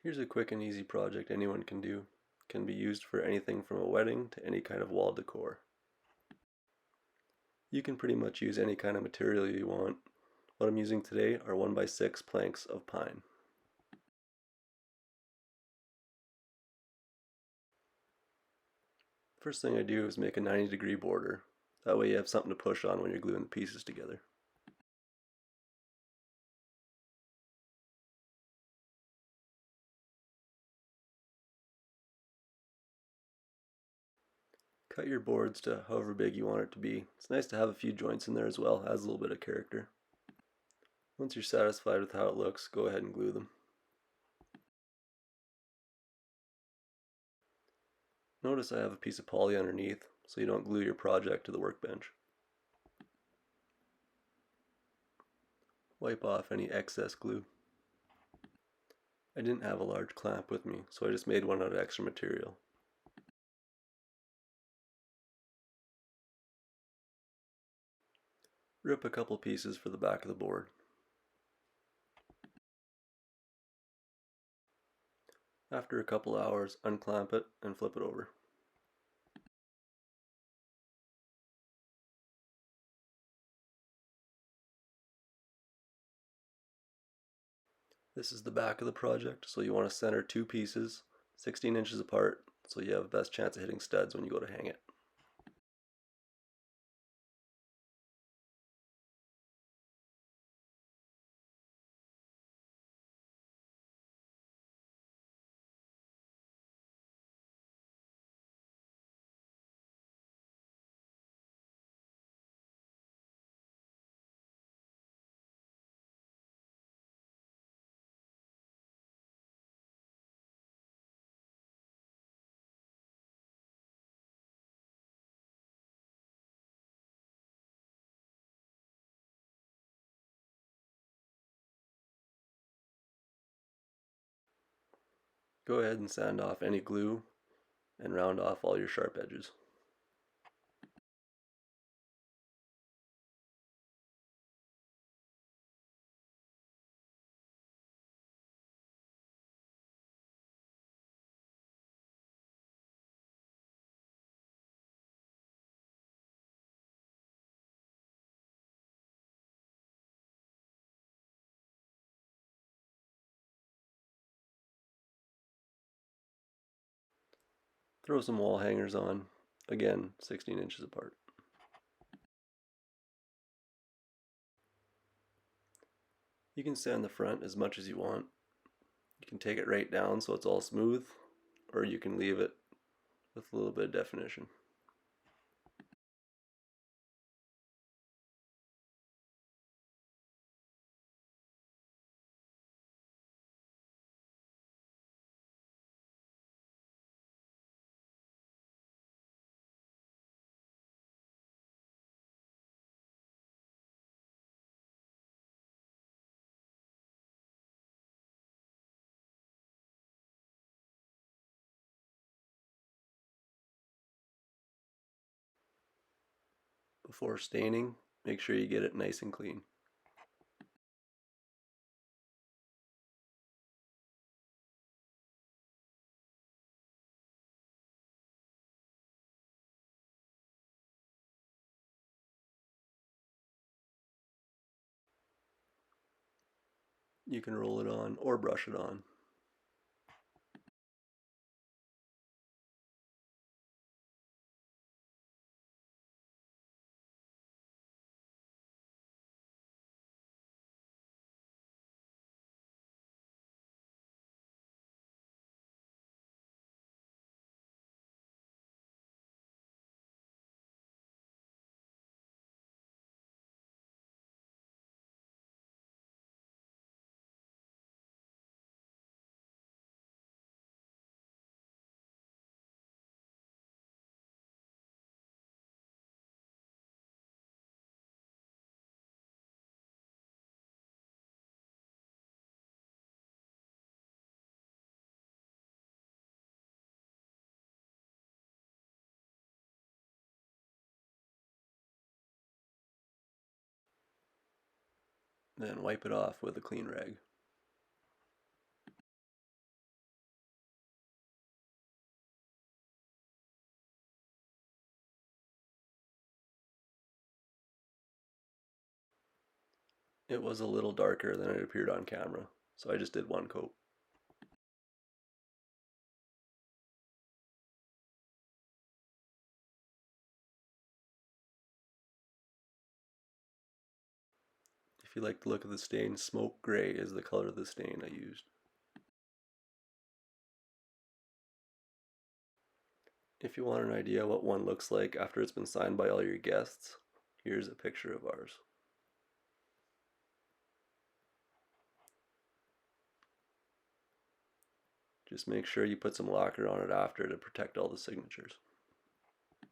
Here's a quick and easy project anyone can do. It can be used for anything from a wedding to any kind of wall decor. You can pretty much use any kind of material you want. What I'm using today are 1x6 planks of pine. First thing I do is make a 90-degree border. That way you have something to push on when you're gluing the pieces together. Cut your boards to however big you want it to be. It's nice to have a few joints in there as well, adds a little bit of character. Once you're satisfied with how it looks, go ahead and glue them. Notice I have a piece of poly underneath so you don't glue your project to the workbench. Wipe off any excess glue. I didn't have a large clamp with me, so I just made one out of extra material. Rip a couple pieces for the back of the board. After a couple hours, unclamp it and flip it over. This is the back of the project, so you want to center two pieces 16 inches apart so you have the best chance of hitting studs when you go to hang it. Go ahead and sand off any glue and round off all your sharp edges. Throw some wall hangers on, again 16 inches apart. You can sand the front as much as you want. You can take it right down so it's all smooth, or you can leave it with a little bit of definition. Before staining, make sure you get it nice and clean. You can roll it on or brush it on. Then wipe it off with a clean rag. It was a little darker than it appeared on camera, so I just did one coat. If you like the look of the stain, smoke gray is the color of the stain I used. If you want an idea what one looks like after it's been signed by all your guests, here's a picture of ours. Just make sure you put some lacquer on it after to protect all the signatures.